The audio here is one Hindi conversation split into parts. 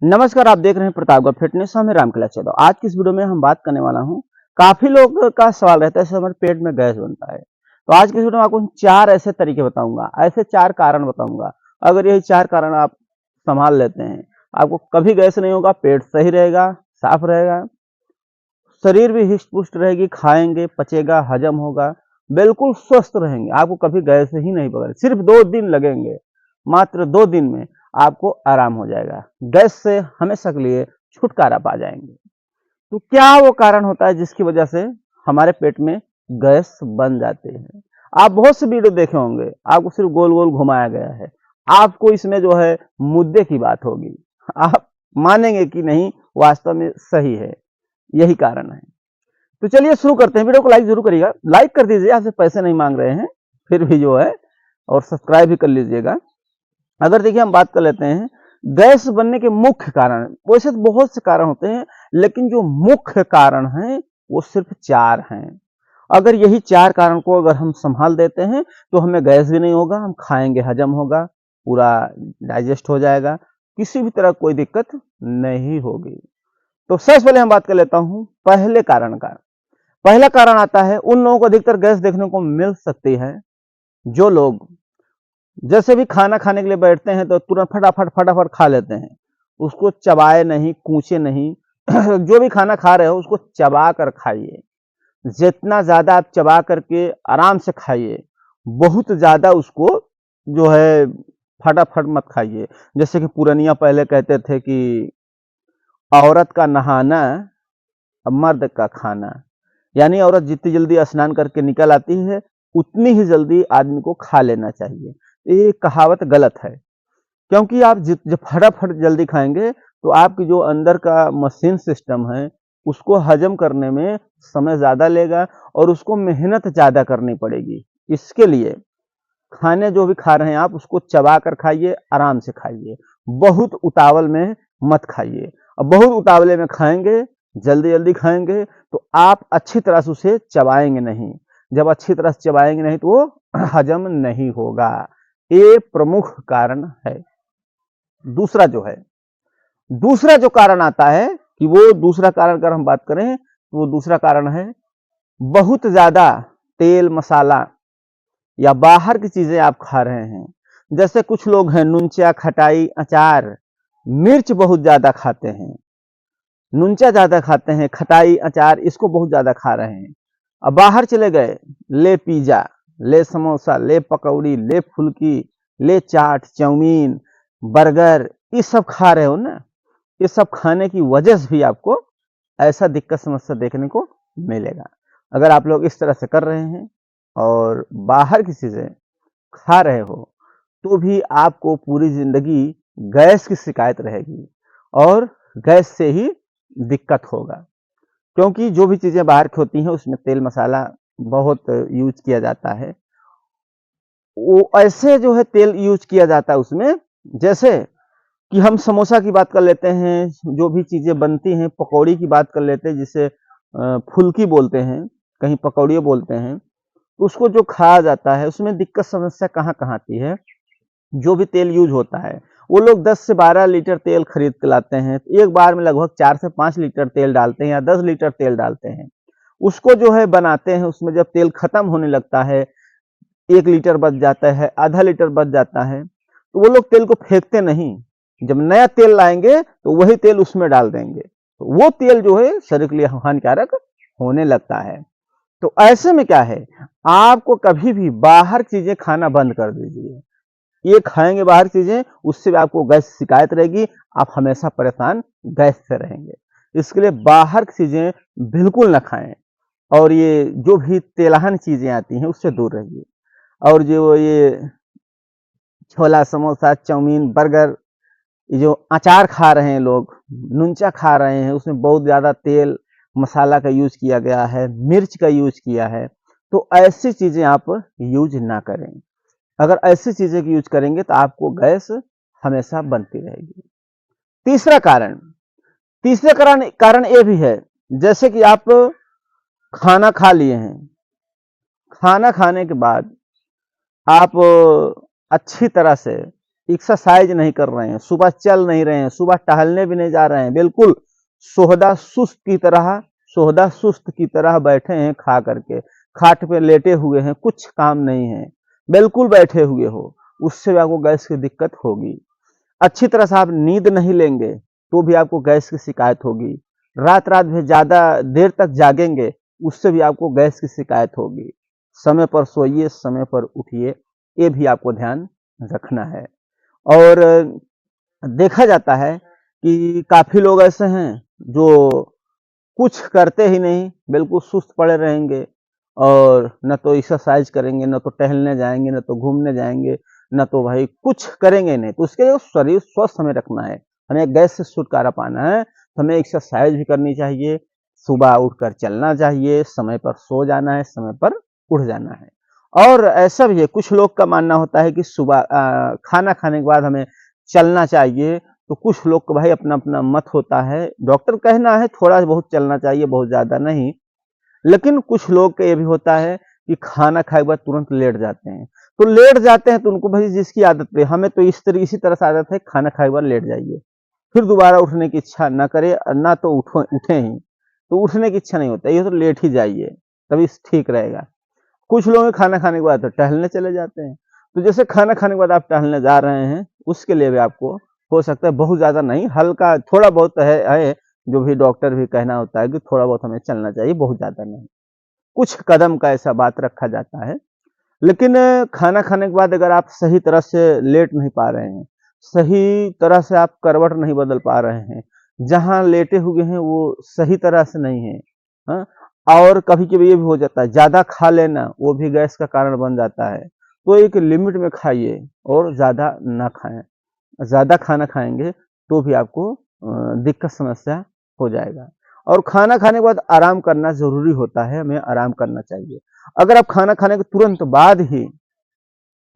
नमस्कार, आप देख रहे हैं प्रतापगढ़ फिटनेस। मैं रामकला यादव। आज की इस वीडियो में हम बात करने वाला हूं। काफी लोग का सवाल रहता है सर हमारे पेट में गैस बनता है। तो आज की इस वीडियो में आपको 4 ऐसे तरीके बताऊंगा, ऐसे 4 कारण बताऊंगा। अगर यही 4 कारण आप संभाल लेते हैं, आपको कभी गैस नहीं होगा, पेट सही रहेगा, साफ रहेगा, शरीर भी हिष्ट पुष्ट रहेगी, खाएंगे पचेगा, हजम होगा, बिल्कुल स्वस्थ रहेंगे, आपको कभी गैस ही नहीं पकड़े। सिर्फ 2 दिन लगेंगे, मात्र 2 दिन में आपको आराम हो जाएगा। गैस से हमेशा के लिए छुटकारा पा जाएंगे। तो क्या वो कारण होता है जिसकी वजह से हमारे पेट में गैस बन जाते हैं? आप बहुत से वीडियो देखे होंगे, आपको सिर्फ गोल गोल घुमाया गया है। आपको इसमें जो है मुद्दे की बात होगी, आप मानेंगे कि नहीं, वास्तव में सही है, यही कारण है। तो चलिए शुरू करते हैं। वीडियो को लाइक जरूर करिएगा, लाइक कर दीजिए, आपसे पैसे नहीं मांग रहे हैं फिर भी जो है, और सब्सक्राइब भी कर लीजिएगा। अगर देखिए हम बात कर लेते हैं गैस बनने के मुख्य कारण, वैसे तो बहुत से कारण होते हैं, लेकिन जो मुख्य कारण हैं वो सिर्फ 4 हैं। अगर यही 4 कारण को अगर हम संभाल देते हैं तो हमें गैस भी नहीं होगा, हम खाएंगे हजम होगा, पूरा डाइजेस्ट हो जाएगा, किसी भी तरह कोई दिक्कत नहीं होगी। तो सबसे पहले हम बात कर लेता हूं पहले कारण का। पहला कारण आता है, उन लोगों को अधिकतर गैस देखने को मिल सकती है जो लोग जैसे भी खाना खाने के लिए बैठते हैं तो तुरंत फटाफट फटाफट खा लेते हैं, उसको चबाए नहीं, कूचे नहीं। जो भी खाना खा रहे हो उसको चबा कर खाइए, जितना ज्यादा आप चबा करके आराम से खाइए, बहुत ज्यादा उसको जो है फटाफट मत खाइए। जैसे कि पुरनिया पहले कहते थे कि औरत का नहाना मर्द का खाना, यानी औरत जितनी जल्दी स्नान करके निकल आती है उतनी ही जल्दी आदमी को खा लेना चाहिए। ये कहावत गलत है, क्योंकि आप जब फटाफट जल्दी खाएंगे तो आपकी जो अंदर का मशीन सिस्टम है उसको हजम करने में समय ज्यादा लेगा और उसको मेहनत ज्यादा करनी पड़ेगी। इसके लिए खाने जो भी खा रहे हैं आप उसको चबा कर खाइए, आराम से खाइए, बहुत उतावल में मत खाइए। और बहुत उतावले में खाएंगे, जल्दी जल्दी खाएंगे तो आप अच्छी तरह से उसे चबाएंगे नहीं। जब अच्छी तरह से चबाएंगे नहीं तो वो हजम नहीं होगा। ये प्रमुख कारण है। दूसरा जो है, दूसरा जो कारण आता है कि वो दूसरा कारण अगर हम बात करें तो वो दूसरा कारण है बहुत ज्यादा तेल मसाला या बाहर की चीजें आप खा रहे हैं। जैसे कुछ लोग हैं नुनचा, खटाई, अचार, मिर्च बहुत ज्यादा खाते हैं, नुनचा ज्यादा खाते हैं, खटाई अचार इसको बहुत ज्यादा खा रहे हैं। अब बाहर चले गए, ले पिज्जा, ले समोसा, ले पकौड़ी, ले फुल्की, ले चाट, चाउमीन, बर्गर, ये सब खा रहे हो ना, ये सब खाने की वजह से भी आपको ऐसा दिक्कत समस्या देखने को मिलेगा। अगर आप लोग इस तरह से कर रहे हैं और बाहर की चीजें खा रहे हो तो भी आपको पूरी जिंदगी गैस की शिकायत रहेगी और गैस से ही दिक्कत होगा। क्योंकि जो भी चीजें बाहर की होती हैं उसमें तेल मसाला बहुत यूज किया जाता है। वो ऐसे जो है तेल यूज किया जाता है उसमें, जैसे कि हम समोसा की बात कर लेते हैं, जो भी चीजें बनती हैं, पकौड़ी की बात कर लेते हैं जिसे फुल्की बोलते हैं, कहीं पकौड़ी बोलते हैं, तो उसको जो खाया जाता है उसमें दिक्कत समस्या कहाँ कहाँ आती है। जो भी तेल यूज होता है वो लोग 10 से 12 लीटर तेल खरीद के लाते हैं, एक बार में लगभग 4 से 5 लीटर तेल डालते हैं या 10 लीटर तेल डालते हैं। उसको जो है बनाते हैं, उसमें जब तेल खत्म होने लगता है, 1 लीटर बच जाता है, आधा लीटर बच जाता है, तो वो लोग तेल को फेंकते नहीं, जब नया तेल लाएंगे तो वही तेल उसमें डाल देंगे, तो वो तेल जो है शरीर के लिए हानिकारक होने लगता है। तो ऐसे में क्या है, आपको कभी भी बाहर चीजें खाना बंद कर दीजिए। ये खाएंगे बाहर चीजें, उससे भी आपको गैस शिकायत रहेगी, आप हमेशा परेशान गैस से रहेंगे। इसके लिए बाहर की चीजें बिल्कुल ना खाएं और ये जो भी तेलहन चीजें आती हैं उससे दूर रहिए। और जो ये छोला समोसा चाउमीन बर्गर, ये जो अचार खा रहे हैं लोग, नुनचा खा रहे हैं, उसमें बहुत ज्यादा तेल मसाला का यूज किया गया है, मिर्च का यूज किया है, तो ऐसी चीजें आप यूज ना करें। अगर ऐसी चीजें की यूज करेंगे तो आपको गैस हमेशा बनती रहेगी। तीसरा कारण, तीसरे कारण कारण ये भी है, जैसे कि आप खाना खा लिए हैं, खाना खाने के बाद आप अच्छी तरह से एक्सरसाइज नहीं कर रहे हैं, सुबह चल नहीं रहे हैं, सुबह टहलने भी नहीं जा रहे हैं, बिल्कुल सोहदा सुस्त की तरह बैठे हैं, खा करके खाट पे लेटे हुए हैं, कुछ काम नहीं है, बिल्कुल बैठे हुए हो, उससे भी आपको गैस की दिक्कत होगी। अच्छी तरह से आप नींद नहीं लेंगे तो भी आपको गैस की शिकायत होगी। रात रात में ज्यादा देर तक जागेंगे, उससे भी आपको गैस की शिकायत होगी। समय पर सोइए, समय पर उठिए, ये भी आपको ध्यान रखना है। और देखा जाता है कि काफी लोग ऐसे हैं जो कुछ करते ही नहीं, बिल्कुल सुस्त पड़े रहेंगे और न तो एक्सरसाइज करेंगे, न तो टहलने जाएंगे, न तो घूमने जाएंगे, न तो भाई कुछ करेंगे नहीं। तो उसके लिए शरीर स्वस्थ हमें रखना है, हमें गैस से छुटकारा पाना है, तो हमें एक्सरसाइज भी करनी चाहिए, सुबह उठकर चलना चाहिए, समय पर सो जाना है, समय पर उठ जाना है। और ऐसा भी है, कुछ लोग का मानना होता है कि सुबह खाना खाने के बाद हमें चलना चाहिए, तो कुछ लोग का भाई अपना अपना मत होता है। डॉक्टर कहना है थोड़ा बहुत चलना चाहिए, बहुत ज्यादा नहीं। लेकिन कुछ लोग का ये भी होता है कि खाना खाए के बाद तुरंत लेट जाते हैं। तो लेट जाते हैं तो उनको भाई जिसकी आदत पे, हमें तो इसी तरह से आदत है, खाना खाए के बाद लेट जाइए, फिर दोबारा उठने की इच्छा ना करे, ना तो उठे ही, तो उठने की इच्छा नहीं होता, ये तो लेट ही जाइए, तभी ठीक रहेगा। कुछ लोग खाना खाने के बाद तो टहलने चले जाते हैं। तो जैसे खाना खाने के बाद आप टहलने जा रहे हैं, उसके लिए भी आपको हो सकता है बहुत ज्यादा नहीं, हल्का थोड़ा बहुत है जो भी डॉक्टर भी कहना होता है कि थोड़ा बहुत हमें चलना चाहिए, बहुत ज्यादा नहीं, कुछ कदम का ऐसा बात रखा जाता है। लेकिन खाना खाने के बाद अगर आप सही तरह से लेट नहीं पा रहे हैं, सही तरह से आप करवट नहीं बदल पा रहे हैं, जहां लेटे हुए हैं वो सही तरह से नहीं है, हाँ? और कभी कभी ये भी हो जाता है ज्यादा खा लेना, वो भी गैस का कारण बन जाता है। तो एक लिमिट में खाइए और ज्यादा ना खाएं। ज्यादा खाना खाएंगे तो भी आपको दिक्कत समस्या हो जाएगा। और खाना खाने के बाद आराम करना जरूरी होता है, हमें आराम करना चाहिए। अगर आप खाना खाने के तुरंत बाद ही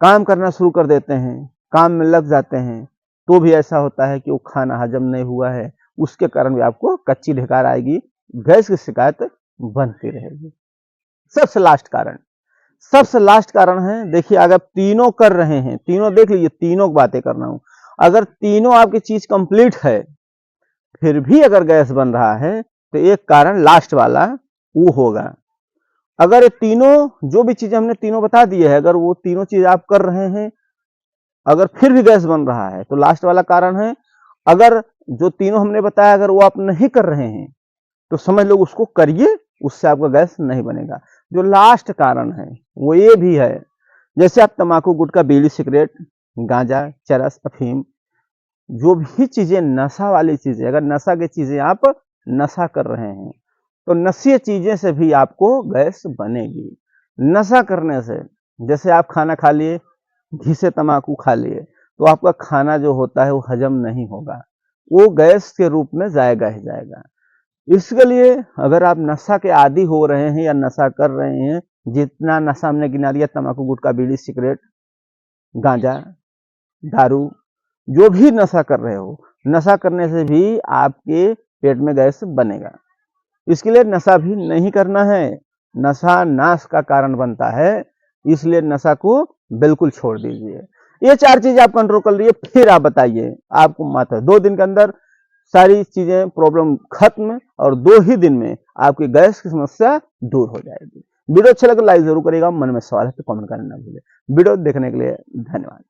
काम करना शुरू कर देते हैं, काम में लग जाते हैं, तो भी ऐसा होता है कि वो खाना हजम नहीं हुआ है, उसके कारण भी आपको कच्ची ढेकार आएगी, गैस की शिकायत बनती रहेगी। सबसे लास्ट कारण, सबसे लास्ट कारण है, देखिए अगर तीनों कर रहे हैं, तीनों देख लीजिए, तीनों बातें कर रहा हूं, अगर तीनों आपकी चीज कंप्लीट है फिर भी अगर गैस बन रहा है, तो एक कारण लास्ट वाला वो होगा। अगर ये तीनों जो भी चीजें हमने तीनों बता दी है, अगर वो तीनों चीज आप कर रहे हैं, अगर फिर भी गैस बन रहा है, तो लास्ट वाला कारण है। अगर जो तीनों हमने बताया अगर वो आप नहीं कर रहे हैं, तो समझ लो उसको करिए, उससे आपका गैस नहीं बनेगा। जो लास्ट कारण है वो ये भी है, जैसे आप तंबाकू, गुटखा, बीड़ी, सिगरेट, गांजा, चरस, अफीम, जो भी चीजें नशा वाली चीजें, अगर नशा की चीजें आप नशा कर रहे हैं, तो नशीय चीजें से भी आपको गैस बनेगी। नशा करने से, जैसे आप खाना खा लिए, घी से तम्बाकू खा लिए, तो आपका खाना जो होता है वो हजम नहीं होगा, वो गैस के रूप में जाएगा ही जाएगा। इसके लिए अगर आप नशा के आदी हो रहे हैं या नशा कर रहे हैं, जितना नशा हमने गिना दिया, तम्बाकू, गुटखा, बीड़ी, सिगरेट, गांजा, दारू, जो भी नशा कर रहे हो, नशा करने से भी आपके पेट में गैस बनेगा। इसके लिए नशा भी नहीं करना है, नशा नाश का कारण बनता है, इसलिए नशा को बिल्कुल छोड़ दीजिए। ये 4 चीजें आप कंट्रोल कर लीजिए, फिर आप बताइए, आपको मात्र 2 दिन के अंदर सारी चीजें प्रॉब्लम खत्म, और 2 ही दिन में आपकी गैस की समस्या दूर हो जाएगी। वीडियो अच्छा लगे लाइक जरूर करिएगा, मन में सवाल है तो कमेंट करना ना भूलिए। वीडियो देखने के लिए धन्यवाद।